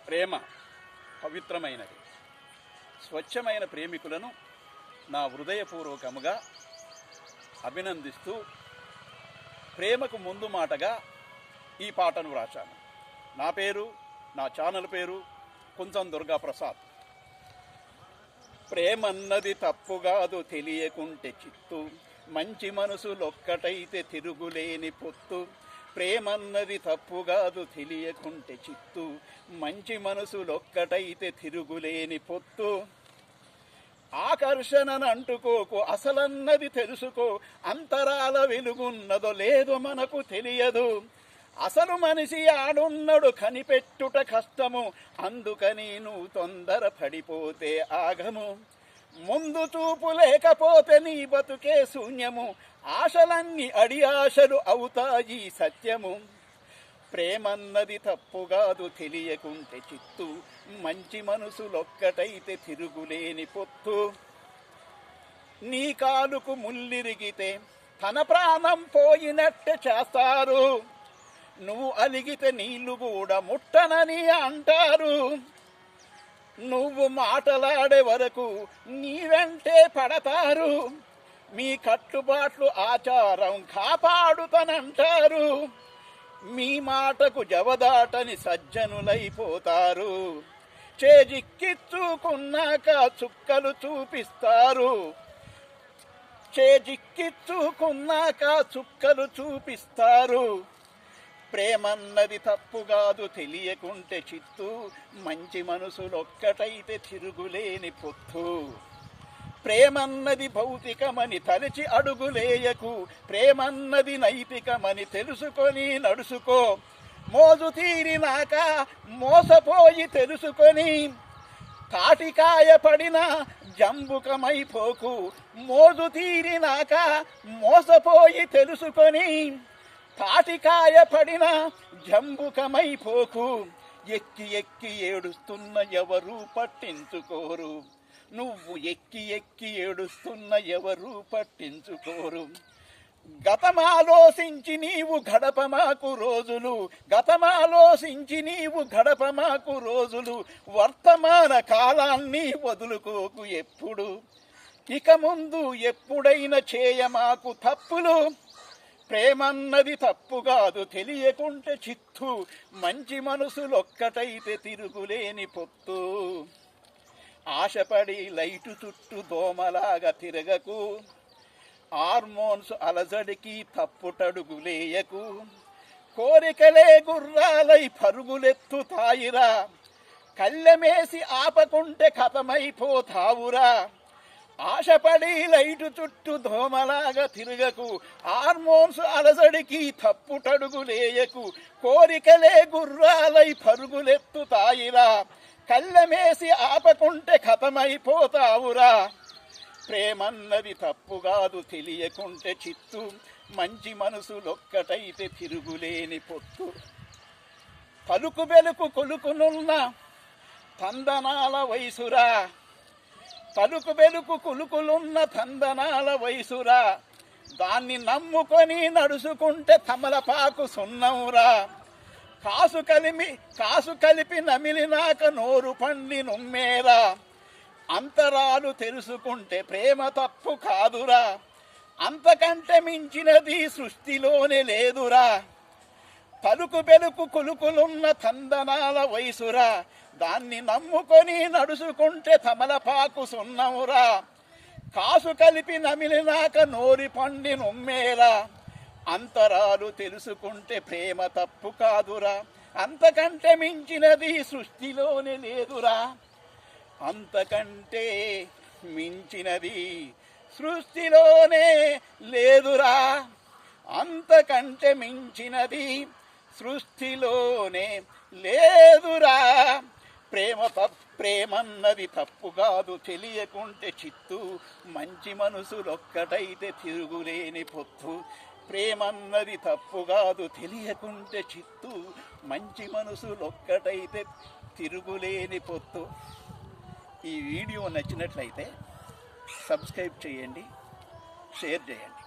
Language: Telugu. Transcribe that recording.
ప్రేమ పవిత్రమైనది. స్వచ్ఛమైన ప్రేమికులను నా హృదయపూర్వకముగా అభినందిస్తూ ప్రేమకు ముందు మాటగా ఈ పాటను వ్రాశాను. నా ఛానల్ పేరు కుంచం దుర్గాప్రసాద్. ప్రేమన్నది తప్పుగాదు తెలియకుంటే చిత్తు, మంచి మనసులొక్కటైతే తిరుగులేని పొత్తు. ప్రేమన్నది తప్పుగాదు తెలియకుంటే చిత్తు, మంచి మనసులొక్కటైతే తిరుగులేని పొత్తు. ఆకర్షణను అంటుకోకు, అసలన్నది తెలుసుకో, అంతరాల వెలుగున్నదో లేదో మనకు తెలియదు. అసలు మనిషి ఆడున్నడు కనిపెట్టుట కష్టము, అందుకని నువ్వు తొందర పడిపోతే ఆగము. ముందు చూపు లేకపోతే నీ బతుకే శూన్యము, ఆశలన్నీ అడి ఆశలు అవుతాయి సత్యము. ప్రేమన్నది తప్పుగాదు తెలియకుంటే చిత్తు, మంచి మనసులొక్కటైతే తిరుగులేని పొత్తు. నీ కాలుకు ముల్లిరిగితే తన ప్రాణం పోయినట్టే చేస్తారు, నువ్వు అలిగితే నీళ్లు కూడా ముట్టనని అంటారు. నువ్వు మాటలాడే వరకు నీ వెంటే పడతారు, మీ కట్టుబాట్లు ఆచారం కాపాడుతనంటారు. మీ మాటకు జవదాటని సజ్జనులైపోతారు, చేజిక్కిచ్చుకున్నాక చుక్కలు చూపిస్తారు. చేజిక్కిచ్చుకున్నాక చుక్కలు చూపిస్తారు. ప్రేమన్నది తప్పుగాదు తెలియకుంటే చిత్తు, మంచి మనసులొక్కటైతే తిరుగులేని పొత్తు. ప్రేమన్నది భౌతికమని తలచి అడుగులేయకు, ప్రేమన్నది నైతికమని తెలుసుకొని నడుచుకో. మోజు తీరినాక మోసపోయి తెలుసుకొని, తాటికాయ పడిన జంబుకమైపోకు. మోజు తీరినాక మోసపోయి తెలుసుకొని, తాటికాయ పడిన జంబుకమైపోకు. ఎక్కి ఎక్కి ఏడుస్తున్న ఎవరు పట్టించుకోరు, నువ్వు ఎక్కి ఎక్కి ఏడుస్తున్న ఎవరు పట్టించుకోరు. గతమాలోసించి నీవు గడపమాకు రోజులు, గతమాలోసించి నీవు గడపమాకు రోజులు. వర్తమాన కాలాన్ని వదులుకోకు ఎప్పుడు, ఇక ముందు ఎప్పుడైనా చేయమాకు తప్పులు. ప్రేమన్నది తప్పుగాదు తెలియకుంటే చిత్తు, మంచి మనసులొక్కటైతే తిరుగులేని పొత్తు. ఆశపడి లైటు చుట్టూ దోమలాగా తిరగకు, హార్మోన్స్ అలజడికి తప్పుటడుగులేయకు. కోరికలే గుర్రాలై పరుగులెత్తుతాయిరా, కళ్ళెమేసి ఆపకుంటే కథమైపోతావురా. ఆశపడి లైటు చుట్టూ దోమలాగా తిరగకు, హార్మోన్స్ అలజడికి తప్పుటడుగులేయకు. కోరికలే గుర్రాలై పరుగులెత్తుతాయిరా, కళ్ళమేసి ఆపకుంటే కథమైపోతావురా. ప్రేమన్నది తప్పుగాదు తెలియకుంటే చిత్తు, మంచి మనసులొక్కటైతే తిరుగులేని పొత్తు. పలుకు వెలుకు కొలుకునున్న తందనాల వయసురా, పలుకు వెలుకు కులుకులున్న తందనాల వయసురా. దాన్ని నమ్ముకొని నడుచుకుంటే తమలపాకు సున్నవురా. కాసు కలిపి నమిలినాక నోరు పండి నుమ్మేరా. అంతరాలు తెలుసుకుంటే ప్రేమ తప్పు కాదురా, అంతకంటే మించినది సృష్టిలోనే లేదురా. పలుకు వెలుకు కులుకులున్న తందనాల వయసురా, దాన్ని నమ్ముకొని నడుచుకుంటే తమలపాకు సున్నవురా. కాసు కలిపి నమిలినాక నోరి పండి నుమ్మేరా. అంతరాలు తెలుసుకుంటే ప్రేమ తప్పు కాదురా, అంతకంటే మించినది సృష్టిలోనే లేదురా. అంతకంటే మించినది సృష్టిలోనే లేదురా. అంతకంటే మించినది సృష్టిలోనే లేదురా. ప్రేమన్నది తప్పు కాదు తెలియకుంటే చిత్తు, మంచి మనసులొక్కటైతే తిరుగులేని పొత్తు. ప్రేమన్నది తప్పు కాదు తెలియకుంటే చిత్తు, మంచి మనసులొక్కటైతే తిరుగులేని పొత్తు. ఈ వీడియో నచ్చినట్లయితే సబ్స్క్రైబ్ చేయండి, షేర్ చేయండి.